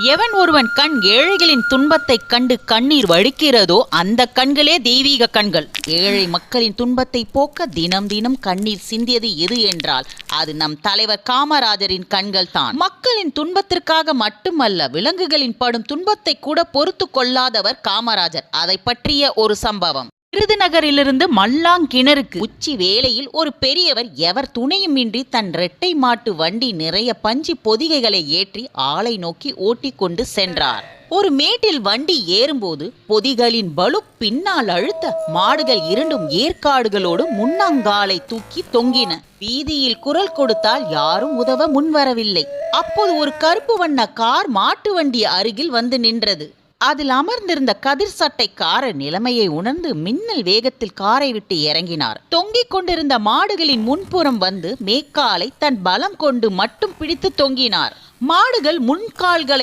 எவன் ஒருவன் கண் ஏழைகளின் துன்பத்தைக் கண்டு கண்ணீர் வடிக்கிறதோ அந்த கண்களே தெய்வீக கண்கள். ஏழை மக்களின் துன்பத்தை போக்க தினம் தினம் கண்ணீர் சிந்தியது எது என்றால் அது நம் தலைவர் காமராஜரின் கண்கள் தான். மக்களின் துன்பத்திற்காக மட்டுமல்ல, விலங்குகளின் படும் துன்பத்தை கூட பொறுத்து கொள்ளாதவர் காமராஜர். அதை பற்றிய ஒரு சம்பவம். விருதுநகரிலிருந்து மல்லாங்கிணறுக்கு உச்சி வேளையில் ஒரு பெரியவர் எவர் துணையுமின்றி தன் இரட்டை மாட்டு வண்டி நிறைய பஞ்சு பொதிகைகளை ஏற்றி ஆளை நோக்கி ஓட்டிக் கொண்டு சென்றார். ஒரு மேட்டில் வண்டி ஏறும்போது பொதிகளின் பலு பின்னால் அழுத்த மாடுகள் இரண்டும் ஏற்காடுகளோடு முன்னங்காலை தூக்கி தொங்கின. வீதியில் குரல் கொடுத்தால் யாரும் உதவ முன்வரவில்லை. அப்போது ஒரு கருப்பு வண்ண கார் மாட்டு வண்டி அருகில் வந்து நின்றது. அதில் அமர்ந்திருந்த கதிர் சட்டைக்காரர் நிலைமையை உணர்ந்து மின்னல் வேகத்தில் காரை விட்டு இறங்கினார். தொங்கிக் கொண்டிருந்த மாடுகளின் முன்புறம் வந்து மேக்காலை தன் பலம் கொண்டு மட்டும் பிடித்து தொங்கினார். மாடுகள் முன்கால்களை